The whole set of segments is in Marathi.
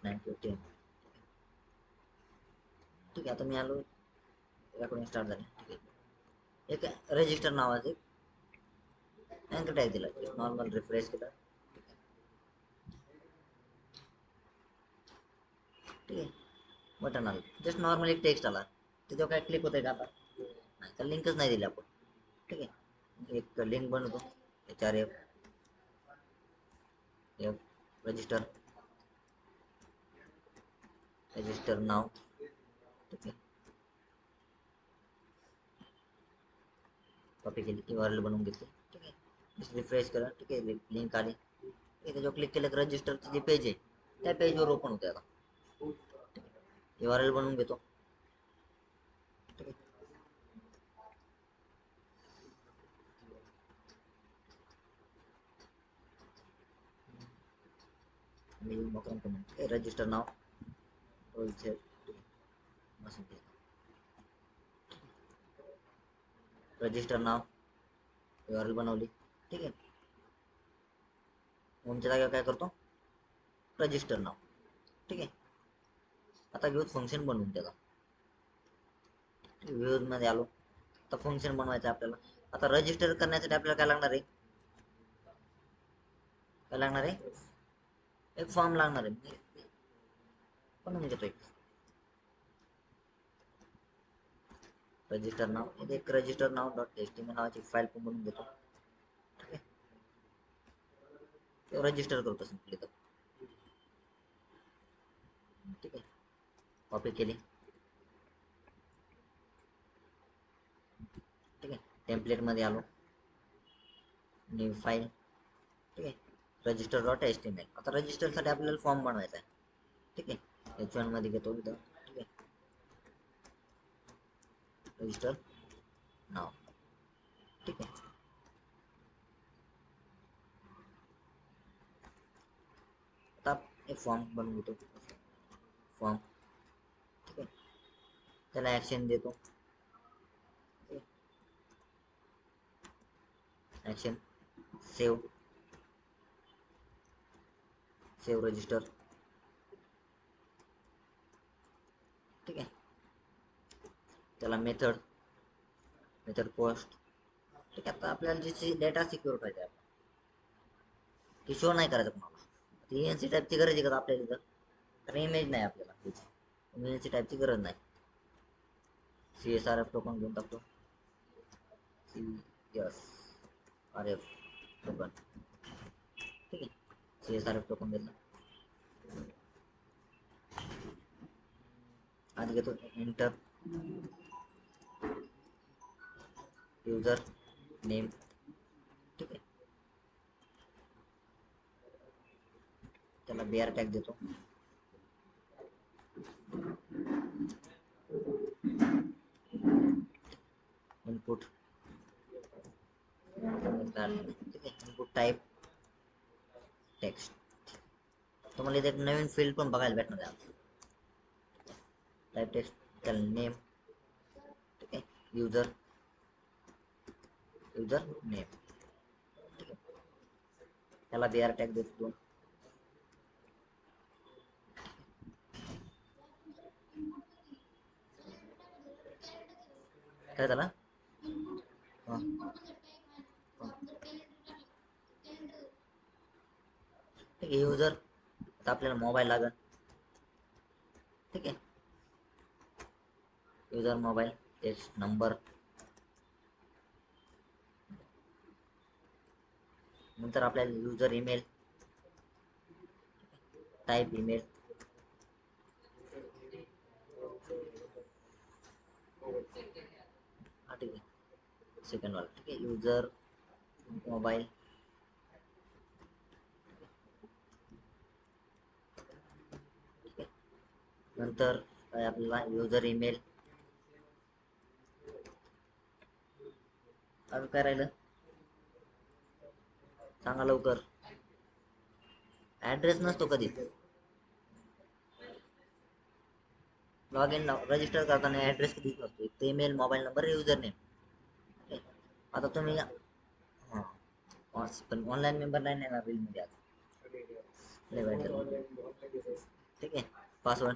9:15. ठीक आहे, आता मी आलो, रेकॉर्डिंग स्टार्ट झाली. ठीक आहे, एक रजिस्टर नावाचं अँकर टॅग दिला, नॉर्मल रिफ्रेश केला. ठीक आहे, बटन आलं, जस्ट नॉर्मल एक टेक्स्ट आला, त्याच्यावर काय क्लिक होतंय का आता? नाही, तर लिंकच नाही दिली आपण. ठीक आहे, एक लिंक बनवतो, HRF रजिस्टर नाव. ठीक आहे, कॉपी केली, URL बनवून घेतली. ठीक आहे, रिफ्रेश करा. ठीक आहे, लिंक आली. त्याच्यावर क्लिक केलं तर रजिस्टरचं जे पेज आहे त्या पेजवर ओपन होते. आता URL बनवून घेतो. ठीक आहे, मी मोकरम comment register now register now URL बनवली. ठीक आहे, होमच्या जागेवर काय करतो, रजिस्टर नाव. ठीक आहे, आता घेऊ फंक्शन बनवून त्याला. व्ह्यूज मध्ये आलो, आता फंक्शन बनवायचं आपल्याला. आता रजिस्टर करण्यासाठी आपल्याला काय लागणार आहे, एक फॉर्म लागणार आहे. बनवून घेतो एक रजिस्टर नाव, एक रजिस्टर नाव .html नावाची फाईल पण बनवून घेतो. ठीक आहे, रजिस्टर करतो सिंपली. तर ठीक आहे, कॉपी केली. ठीक आहे, टेम्पलेट मध्ये आलो, न्यू फाईल. ठीक आहे, रजिस्टर.html. आता रजिस्टरसाठी आपल्याला फॉर्म बनवायचा आहे. ठीक आहे, H1 मध्ये घेतो इथं. ठीक आहे, रजिस्टर नाव. ठीक आहे, आता एक फॉर्म बनवून घेतो, फॉर्म. ठीक आहे, त्याला ऍक्शन देतो. Action save register. ठीक आहे, त्याला मेथड पोस्ट. ठीक आहे, आता आपल्याला जी डेटा सिक्युअर पाहिजे आपण ती शो नाही करायचं कोणाला. ENC टाईपची गरज आहे का आपल्याला इथं, तर इमेज नाही आपल्याला ENC टाईपची गरज नाही. CSRF टोकन घेऊन टाकतो, CSRF टोकन. ठीक आहे, CSRF टोकन घेतला. आधी घेतो एंटर युजर नेम. ठीक आहे, त्याला BR टॅग देतो. इनपुट. ठीक आहे, इनपुट टाईप टेक्स्ट. तुम्हाला इथे एक नवीन फील्ड पण बघायला भेटणार आहे, टाईप टेक्स्ट. त्याला नेम. ठीक आहे, युजर नेम. ठीक आहे, त्याला BR टॅग देतो. काय झालं, ठीक आहे, युजर. आता आपल्याला मोबाईल लागेल. ठीक आहे, युजर मोबाईल टेक्स्ट नंबर. नंतर आपल्याला युजर ईमेल, टाईप ईमेल. हा ठीक आहे, सेकंड वाला. ठीक आहे, युजर मोबाईल. ठीक आहे, नंतर काय आपल्याला युजर ईमेल. अजून काय राहिलं सांगा लवकर. ऍड्रेस नसतो कधी, लॉग इन रजिस्टर करताना ऍड्रेस कधीच नसतो. एक email, mobile number, user name. आता तुम्ही हां, पण ऑनलाईन मेंबर नाही येणार रील मध्ये आता. लय वाईट झालं. ठीक आहे. पासवर्ड,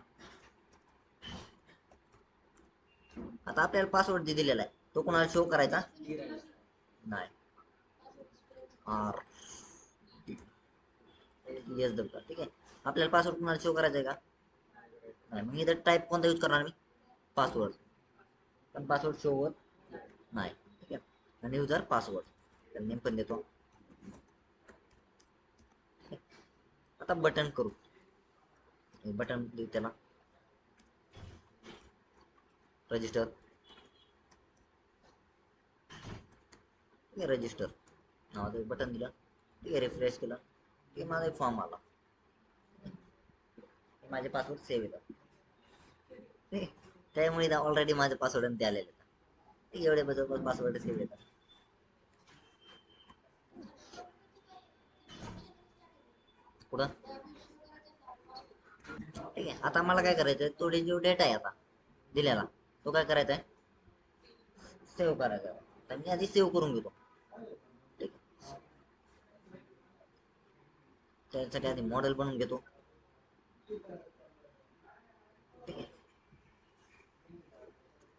आता आपल्याला पासवर्ड जे दिलेला आहे तो कोणाला शो करायचा नाही. आर येस दबका. ठीक आहे. आपल्याला पासवर्ड कोणाला शो करायचा आहे का नाही. मग इथं टाईप कोणता यूज करणार मी, पासवर्ड. पण पासवर्ड शो होत नाही. ठीक आहे. आणि युजर पासवर्ड तर नेम पण देतो. आता बटन करू, बटन देऊ त्याला रजिस्टर. ठीक आहे. रजिस्टर नावाचं बटन दिलं. ठीक आहे. रिफ्रेश केलं की माझा एक फॉर्म आला, माझे पासवर्ड सेव्ह येतात. ठीक आहे. त्यामुळे ऑलरेडी माझे पासवर्ड ते आलेले आहेत. एवढे बरोबर पासवर्ड सेव्ह येतात. पुढं ठीक आहे. आता मला काय करायचं, तो जो डेटा आहे आता दिलेला तो काय करायचा आहे, सेव्ह करायचा आहे. तर मी आधी सेव्ह करून घेतो. ठीक आहे. त्यासाठी आधी मॉडेल बनवून घेतो. ठीक आहे.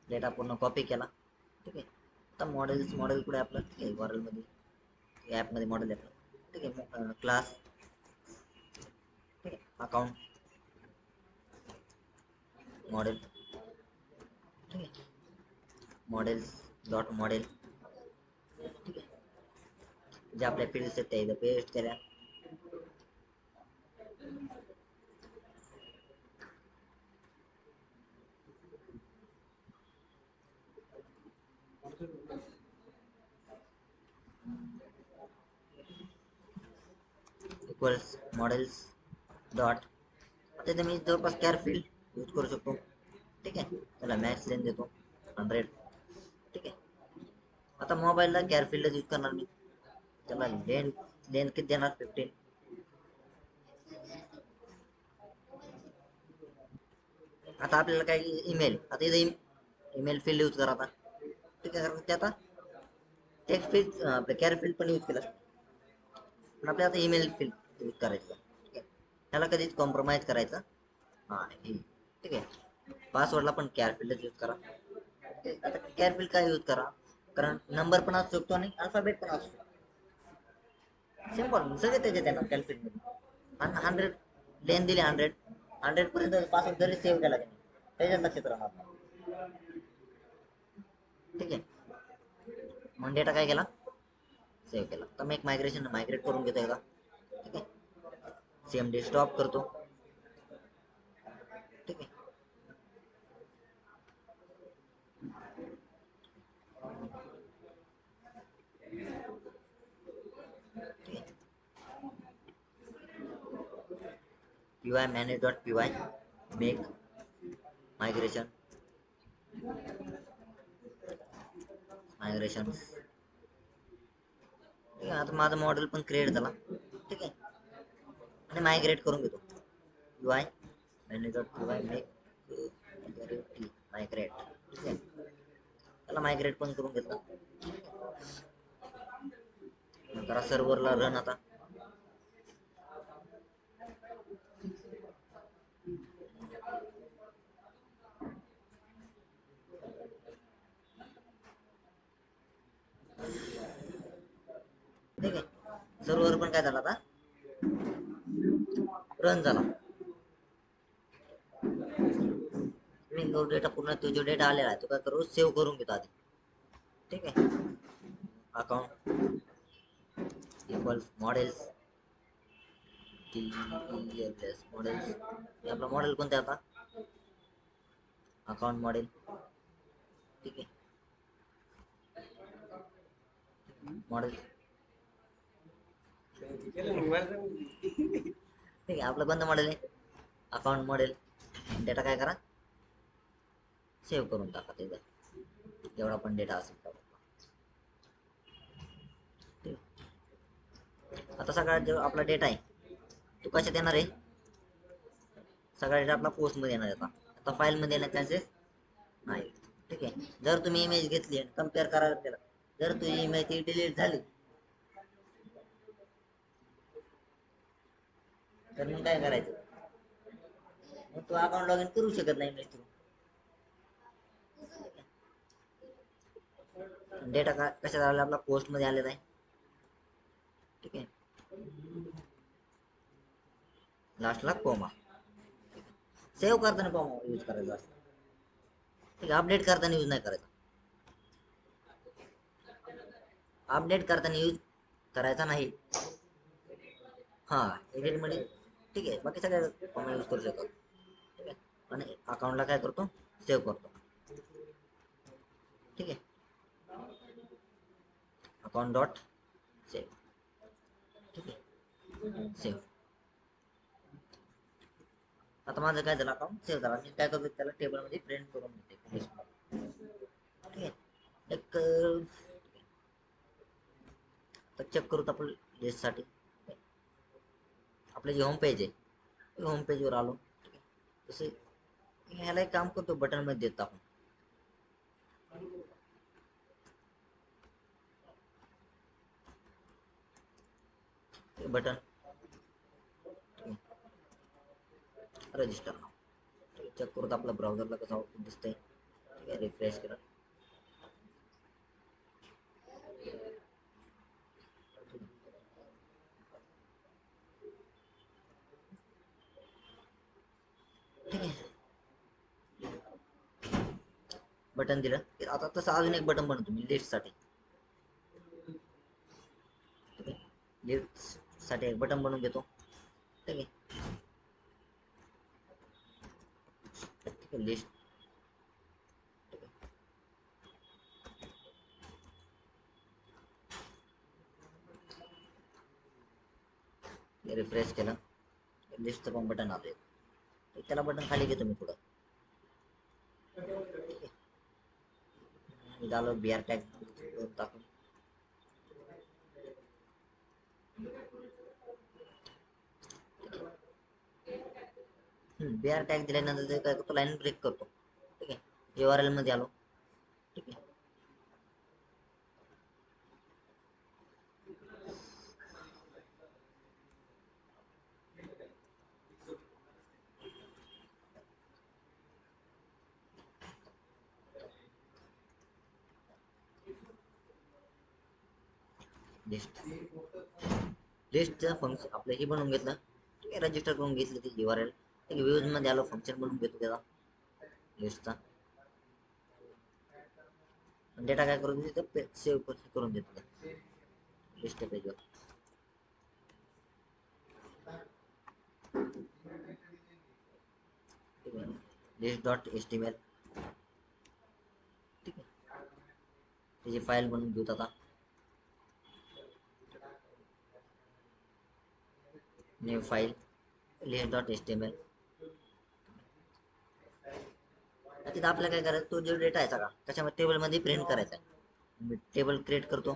डेटा पूर्ण कॉपी केला. ठीक आहे. आता मॉडेल कुठे आपलं, ठीक आहे, URL मध्ये ॲपमध्ये मॉडेल आहे. ठीक आहे. क्लास, ठीक आहे, अकाउंट मॉडेल. ठीक आहे. Models dot model. ठीक आहे. जे आपल्या फील्ड्स आहेत त्या इथं पेस्ट केल्या. इक्वल्स मॉडेल्स डॉट, आता मी जवळपास कॅर फील्ड यूज करू शकतो. ठीक आहे. त्याला मॅक्स लेन देतो 100. ठीक आहे. आता मोबाईलला कॅर फील्ड यूज करणार मी, त्याला लेन लेन किती देणार 15. आता आपल्याला काय ईमेल, आता इथे ईमेल फील्ड यूज करा आता. ठीक आहे. ते आता टेक्स्ट फील्ड आपलं कॅर फील्ड पण यूज केलं, पण आपल्याला आता ईमेल फील्ड यूज करायचं. ठीक आहे. त्याला कधीच कॉम्प्रोमाइज करायचं नाही. ठीक आहे. पासवर्डला पण कॅर फील्डच यूज करा. आता कॅर फील्ड काय यूज करा, कारण नंबर पण असू शकतो आणि अल्फाबेट पण असू शकतो. सिंपल सगळे त्याचे त्यांना कॅल्क्युलेट मध्ये. आणि 100 लेन दिली, 100 पर्यंत पासवर्ड जरी सेव्ह केला त्यांनी त्याच्यात लक्षात राहणार नाही. ठीक आहे. मग डेटा काय केला, सेव्ह केला. तर मी एक मायग्रेट करून घेतोय का. ठीक आहे. CMD स्टॉप करतो. ठीक आहे. ठीक आहे. UI manage.py make migration ठीक आहे. आता माझं मॉडेल पण क्रिएट झाला. ठीक आहे. आणि मायग्रेट करून घेतो. UI manage.py make migrate. ठीक आहे. त्याला मायग्रेट पण करून घेतलं. करा सर्व्हरला रन आता. ठीक आहे. सर्व्हर पण काय झाला आता, रन झाला. मी तो डेटा पूर्ण, तो जो डेटा आलेला आहे तो काय करू, सेव्ह करून घेतो आधी. ठीक आहे. Account equals models models. आपला मॉडेल कोणता आता, अकाउंट मॉडेल. ठीक आहे. मॉडेल ठीक आहे. आपलं कोणतं मॉडेल आहे, अकाउंट मॉडेल. डेटा काय करा, सेव्ह करून टाका त्याचा जेवढा पण डेटा असेल तेवढा. आता सगळा जो आपला डेटा आहे तो कशात येणार आहे, सगळा डेटा आपला पोस्ट मध्ये येणार आहे. आता फाईल मध्ये येण्याचे चान्सेस नाही. ठीक आहे. जर तुम्ही इमेज घेतली आणि कम्पेअर करायला केला, जर तुझी इमेज ती डिलीट झाली तर मग काय करायचं, मग तो अकाउंट लॉग इन करू शकत नाही मेल थ्रू. डेटा का कशात आलेला आपला पोस्ट मध्ये आलेला आहे. ठीक आहे, लास्टला कोमा. सेव्ह करताना कोमा यूज करायचा असतो. ठीक आहे, अपडेट करताना यूज नाही करायचा. अपडेट करताना यूज करायचा नाही. हा, एडिट मध्ये ठीक आहे, बाकी सगळ्या कोमा यूज करू शकतो. ठीक आहे, आणि अकाउंटला काय करतो, सेव्ह करतो. ठीक आहे, अकाउंट डॉट सेव्ह. ठीक आहे, सेव्ह. आता माझं काय झालं, अकाउंट सेव्ह झाला. मी काय करतो, त्याला टेबल मध्ये प्रिंट करून देते लिस्ट. ठीक आहे, एक तर चेक करूत आपण लिस्ट साठी. आपले जे होम पेज आहे, होम पेज वर आलो. ठीक आहे, तसे ह्याला एक काम करतो, बटन मध्ये देतो आपण बटन. रजिस्टर नाव चेक करूत आपल्या ब्राउझरला कसं आउटपुट दिसतंय. ठीक आहे, रिफ्रेश करा. ठीक आहे, बटन दिलं की आता तसं अजून एक बटन बनवतो मी लिस्ट साठी. ठीक आहे, लिस्ट साठी एक बटन बनवून घेतो. ठीक आहे, ठीक आहे, लिस्ट. रिफ्रेश केलं, लिस्टचं पण बटन आले. त्याला बटन खाली घेतो मी पुढं. झालं बिआर टॅग टाकून. बिआर टॅग दिल्यानंतर ते काय करतो, लाईन ब्रेक करतो. ठीक आहे, URL मध्ये आलो. ठीक आहे, लिस्ट. लिस्टचं फंक्शन आपलं हे बनवून घेतलं. ठीक आहे, रजिस्टर करून घेतलं ते URL. ठीक आहे, व्ह्यूज मध्ये आलो, फंक्शन बनवून घेतो त्याचा लिस्टचा. डेटा काय करून देतो, सेव्ह करून देतो लिस्ट पेजवर. ठीक आहे, लिस्ट डॉट HTML. ठीक आहे, त्याची फाईल बनवून घेऊ आता. New file list dot HTML. तिथं आपल्याला काय करायचं, तो जो डेटा आहे सगळा त्याच्यामध्ये टेबल मध्ये प्रिंट करायचा आहे. मी टेबल क्रिएट करतो.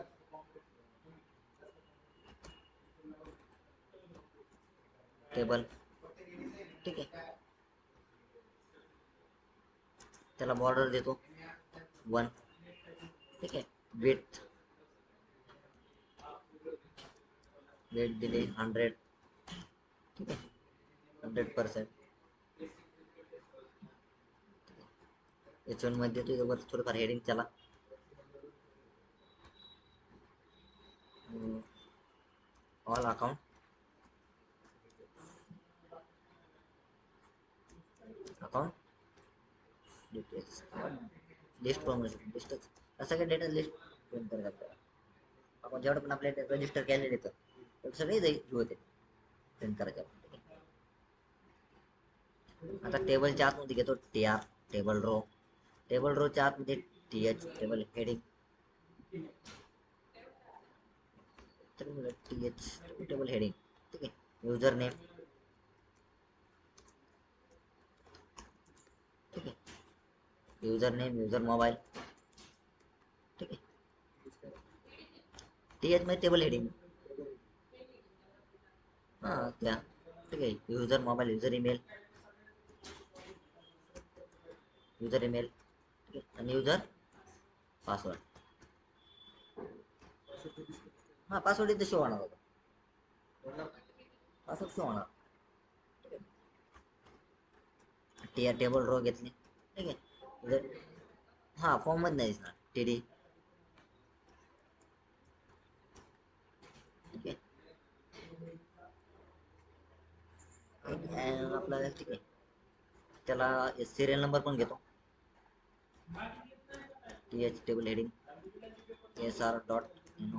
टेबल. ठीक आहे, त्याला बॉर्डर देतो 1. ठीक आहे, विड्थ दिले 100. ठीक आहे, 100%. H1 मध्ये देतो, वर थोडंफार हेडिंग त्याला. All account details list promotion लिस्टच सगळ्या डेटा लिस्ट प्रिंट करतात. आपण जेवढं पण आपल्या रजिस्टर केलेले तर सगळे होते प्रिंट करायचे आपण. आता टेबलच्या आतमध्ये घेतो TR टेबल रो. टेबल रोच्या आतमध्ये TH table heading. TH table heading. ठीक आहे, युजर नेम. ठीक आहे, युजर नेम, युजर मोबाईल. ठीक आहे, TH मध्ये टेबल हेडिंग. हां त्या. ठीक आहे, युजर मोबाईल, युजर ईमेल. ठीक आहे, आणि युजर पासवर्ड. हा, पासवर्ड इथे शो होणार होता. पासवर्ड शो होणार. टेबल रो घेतली. ठीक आहे. हा फॉर्म मध्ये नाही दिसणार टीडी. ठीक आहे. आपला ठीक आहे. त्याला सिरियल नंबर पण घेतो. T H table heading S R dot no.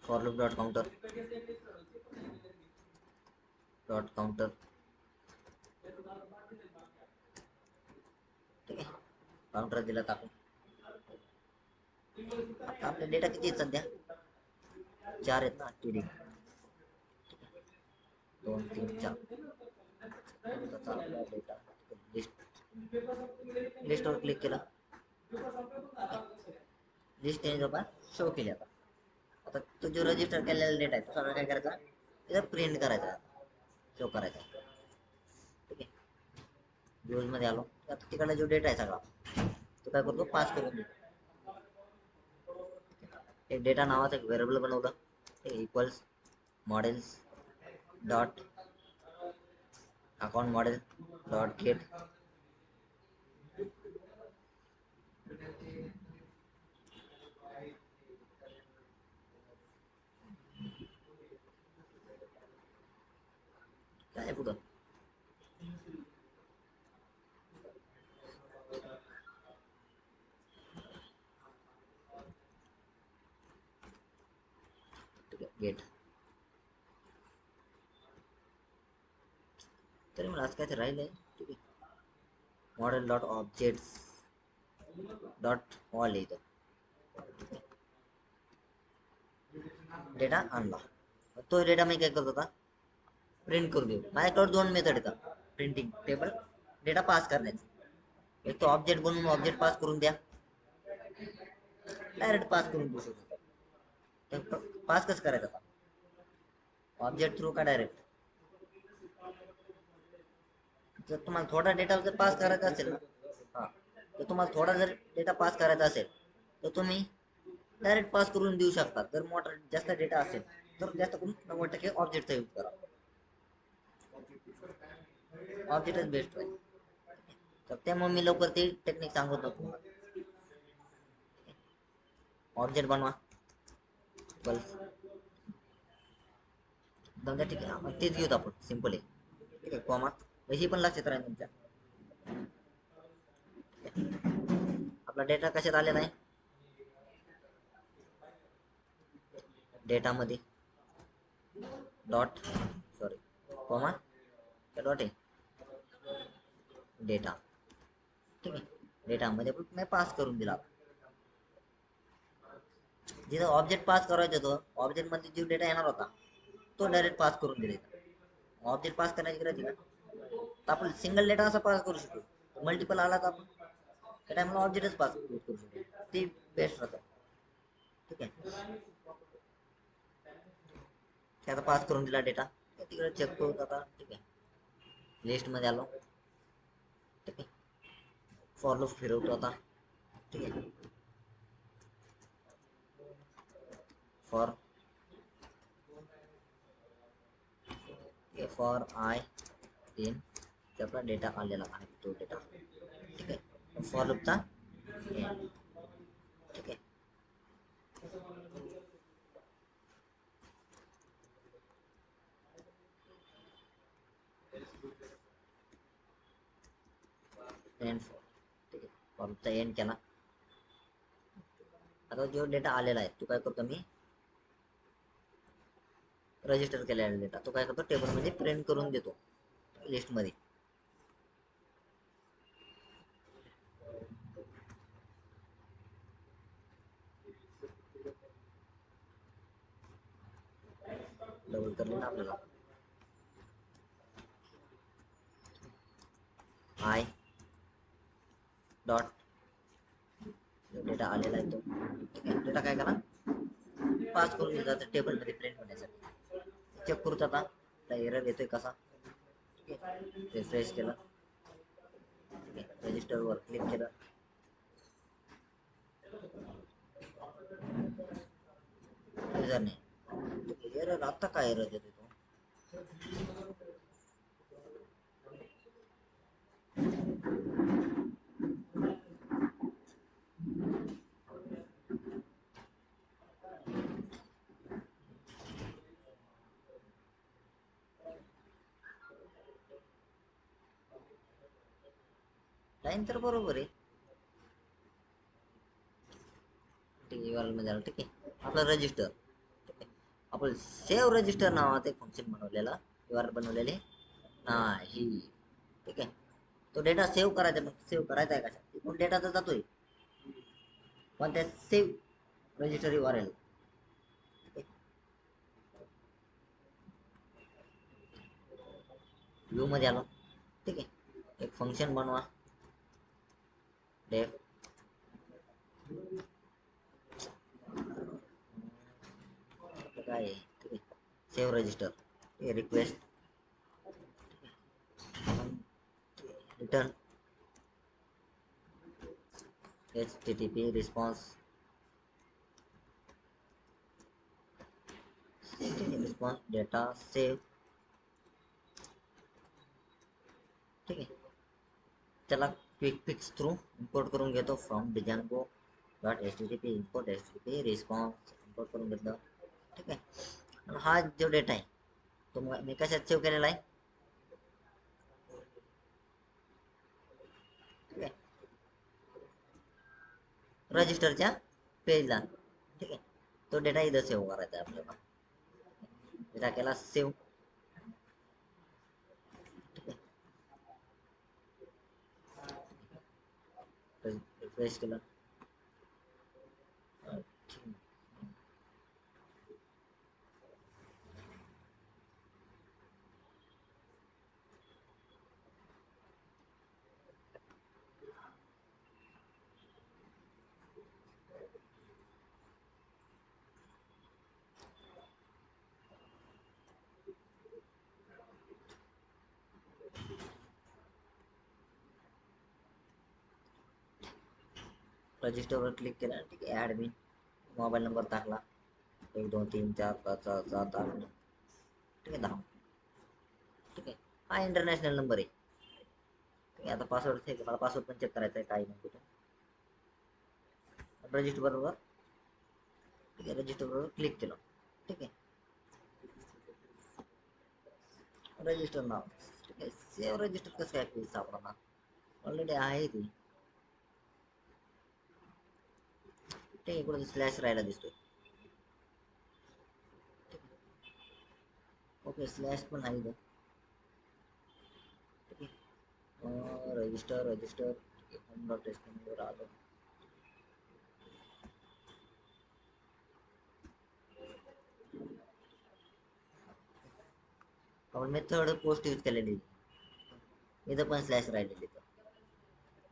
For loop dot counter ठीक आहे. काउंटर दिला टाकून. आता आपला डेटा किती आहेत सध्या? 4 आहेत ना. टीडी 2 3 4. डेटा लिस्टवर क्लिक केलं. लिस्ट शो केली. आता तो जो रजिस्टर केलेला डेटा आहे तो सगळं काय करायचा, तिथं प्रिंट करायचा, शो करायचा. ठीक आहे. व्ह्यूज मध्ये आलो. आता तिकडला जो डेटा आहे सगळा तो काय करतो, पास करून देतो. एक डेटा नावाचं एक व्हेरिएबल बनवलं. Equals models dot account model dot gate. काय पुढं गेट. तरी मला आज काय ते राहिलंय. ठीक आहे. Model dot objects dot all इथं डेटा आणला. तो डेटा मी काय करतो आता, प्रिंट करून देऊ. माझ्याकडे 2 मेथड येतात प्रिंटिंग टेबल डेटा पास करण्याची. एक तो ऑब्जेक्ट बनवून ऑब्जेक्ट पास करून द्या, डायरेक्ट पास करून देऊ शकतो. पास कसं करायचं आता, ऑब्जेक्ट थ्रू का डायरेक्ट? जर तुम्हाला थोडा डेटा जर पास करायचा असेल ना, हा, तर तुम्हाला थोडा जर डेटा पास करायचा असेल तर तुम्ही डायरेक्ट पास करून देऊ शकता. जर मोठा जास्त डेटा असेल तर जास्त करून 90% ऑब्जेक्टचा यूज करा. ऑब्जेक्टच बेस्ट आहे. तर त्यामुळे मी लवकर ते टेक्निक सांगतो तुम्हाला. ऑब्जेक्ट बनवा बस. समजा ठीक आहे, तेच घेऊ आपण, सिंपल आहे. ठीक आहे. कॉमा ही पण लक्षात राहील तुमच्या. आपला डेटा कशात आलेला आहे, डेटा मध्ये डॉट सॉरी कॉमा डॉट आहे डेटा. ठीक आहे. डेटा मध्ये आपण पास करून दिला. जिथं ऑब्जेक्ट पास करायचा होतो, ऑब्जेक्ट मध्ये जो डेटा येणार होता तो डायरेक्ट पास करून दिला. ऑब्जेक्ट पास करायची गरज आहे का, तर आपण सिंगल डेटा असा पास करू शकतो. मल्टिपल आला तर आपण त्या टाइमला ऑब्जेक्टच पास करू शकतो. ते बेस्ट राहतं. ठीक आहे. आता पास करून दिला डेटा, तिकडे चेक करू आता. ठीक आहे. लिस्ट मध्ये आलो. ठीक आहे. फॉर लूप फिरवतो आता. ठीक आहे. फॉर फॉर आय इन आपला डेटा आलेला आहे तो डेटा. ठीक आहे. फॉर लूपचा ठीक आहे. End for. ठीक आहे. फॉर लूपचा एंड केला. आता जो डेटा आलेला आहे तो काय करतो मी, रजिस्टर केलेला डेटा तो काय करतो टेबल मध्ये प्रिंट करून देतो लिस्ट मध्ये. डबल करले ना आपल्याला. आय डॉट डेटा आलेला आहे तो. ठीक आहे. डेटा काय करा, पास करून दिला जातं टेबल मध्ये प्रिंट होण्यासाठी. चेक करूच आता एरर येतोय कसा. ठीक आहे. रिफ्रेश केलं. ठीक आहे. रजिस्टर वर क्लिक केलं. युजर नाही एरर आता काय एरर देतो तो लाईन तर बरोबर आहे ठीक आहे मध्ये आलं ठीक आहे आपलं रजिस्टर ठीक आहे आपण सेव्ह रजिस्टर नावाचं एक फंक्शन बनवलेलं URL बनवलेले नाही ठीक आहे तो डेटा सेव्ह करायचा मग सेव्ह करायचा आहे कशा तिकडून डेटा तर जातोय पण त्या सेव्ह रजिस्टर URL व्ह्यू मध्ये आलो ठीक आहे एक फंक्शन बनवा डेफ काय आहे ठीक आहे सेव्ह रजिस्टर ठीक आहे request return HTTP response response data save ठीक आहे त्याला क्विक फिक्स थ्रू इम्पोर्ट करून घेतो from Django dot HTTP import HTTP response import करून घेतलं ठीक आहे हा जो डेटा आहे तो मी कशात सेव्ह केलेला आहे ठीक आहे रजिस्टरच्या पेजला ठीक आहे तो डेटा इथं सेव्ह करायचा आहे आपल्याला डेटा केला सेव्ह ठीक आहे रिफ्रेश केलं रजिस्टरवर क्लिक केलं ठीक आहे ॲडमिन मोबाईल नंबर टाकला 1 2 3 4 5 6 7 8 9 ठीक आहे 10 ठीक आहे हा इंटरनॅशनल नंबर आहे ठीक आहे आता पासवर्ड ठीक आहे मला पासवर्ड पण चेक करायचा आहे काही नाही कुठे रजिस्टर बरोबर ठीक आहे रजिस्टर बरोबर क्लिक केलं ठीक आहे रजिस्टर नाव ठीक आहे सेव्ह रजिस्टर कसं काय पेज सापडा ऑलरेडी आहे ती ठीक आहे इकडे स्लॅश राहायला दिसतोय ओके स्लॅश पण आहे इथं ठीक आहे रजिस्टर रजिस्टर होम डॉट टेस्टिंगवर आलं आपण मेथड पोस्ट यूज केलेली इथं पण स्लॅश राहिलेली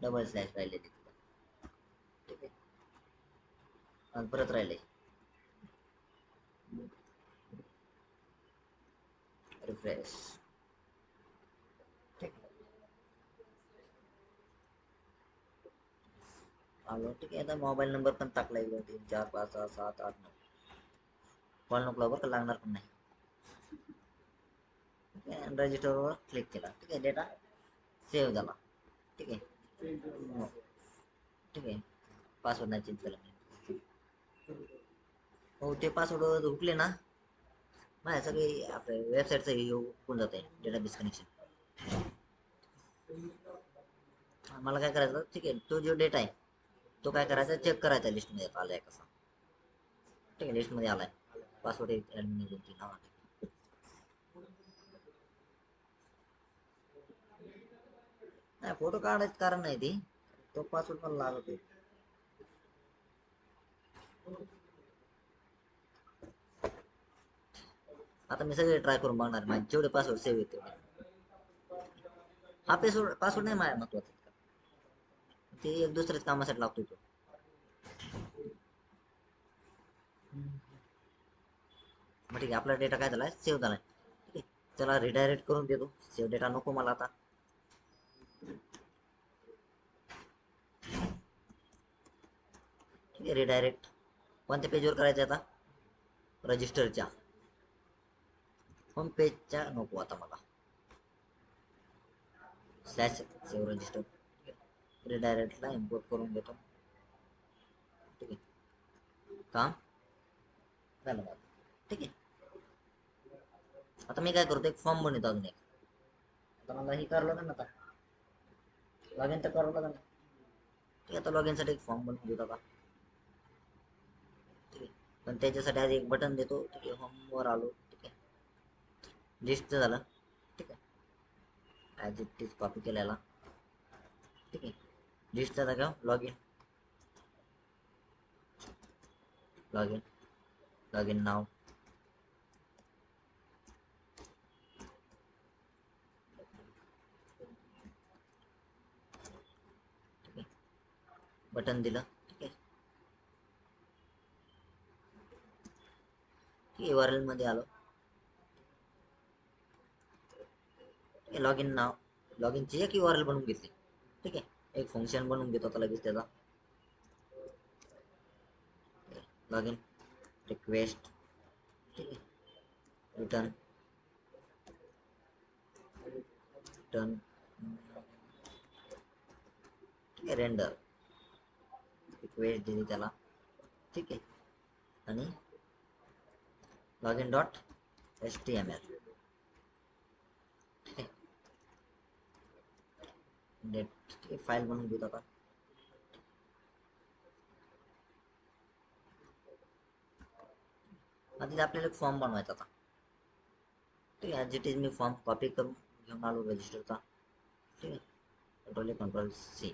डबल स्लॅश राहिलेली ठीक आहे आणि परत राहिले रिफ्रेश ठीक आलो ठीक आहे आता मोबाईल नंबर पण टाकला 1 2 3 4 5 6 7 8 9 कॉल नको बरं लागणार पण नाही ठीक आहे रजिस्टरवर क्लिक केला ठीक आहे डेटा सेव्ह झाला ठीक आहे ठीक आहे पासवर्ड नाही चेंज केला हो ते पासवर्ड हुकले ना माझ्या सगळे आपल्या वेबसाईटचं हे हुकून जात आहे डेटा डिस्कनेक्शन मला काय करायचं ठीक आहे तो जो डेटा आहे तो काय करायचा चेक करायचा लिस्टमध्ये आलाय कसा ठीक आहे लिस्टमध्ये आलाय पासवर्ड ॲडमिन एजंटची नाव नाही फोटो काढायचं कारण नाही ती तो पासवर्ड पण लागत आहे आता मी सगळे ट्राय करून बघणार माझे जेवढे पासवर्ड सेव्ह येते हा पासवर्ड नाही माझ्या महत्वाचा ते एक दुसऱ्याच कामासाठी लागतो तो मग ठीक आहे आपला डेटा काय झालाय सेव्ह झालाय ठीक आहे चला रिडायरेक्ट करून देतो सेव्ह डेटा नको मला आता ठीक आहे रिडायरेक्ट कोणत्या पेजवर करायचं आता रजिस्टरच्या होम पेजच्या नको आता मला. स्लॅश सेव्ह रजिस्टर रिडायरेक्टला इम्पोर्ट करून घेतो. ठीक आहे, काम झालं माझं. ठीक आहे, आता मी काय करतो, एक फॉर्म बनवतो अजून एक. आता मला हे करावं लागेल ना, आता लॉग इन तर करावं लागेल. ठीक आहे, आता लॉग इनसाठी एक फॉर्म बनवून घेतो आता. ठीक आहे, पण त्याच्यासाठी आधी एक बटन देतो. ठीक आहे, होमवर आलो. ठीक आहे, लिस्ट झालं. ठीक आहे, ॲज इट इज कॉपी केलेला. ठीक आहे, लिस्टच्या जागा log in, log in, log in नाव. ठीक आहे, बटन दिलं. ठीक आहे, URL मध्ये आलो. लॉग इन नाव, लॉग इनची एक URL बनवून घेतली. ठीक आहे, एक फंक्शन बनवून घेतो आता लगेच त्याचा. Log in request. ठीक आहे, रिटर्न, रिटर्न. ठीक आहे, रेंडर रिक्वेस्ट दिली त्याला. ठीक आहे, आणि लॉग इन डॉट HTML. ठीक आहे, नेट. ठीक आहे, फाईल बनवून घेतो आता. आधी आपल्याला एक फॉर्म बनवायचा आता. ठीक आहे, as it is me form copy करून घेऊन आलो रजिस्टरचा. ठीक आहे, कंट्रोल C.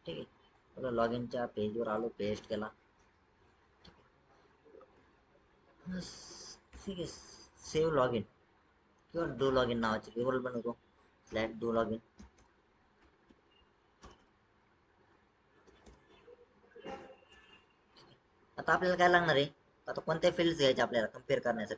ठीक आहे, लॉग इनच्या पेजवर आलो, पेस्ट केला. ठीक आहे, सेव्ह लॉग इन किंवा डू लॉग इन नावाची टेबल बनवतो. Slash do log in. आता आपल्याला काय लागणार आहे, आता कोणत्या फील्ड्स घ्यायचे आपल्याला कम्पेअर करण्यासाठी.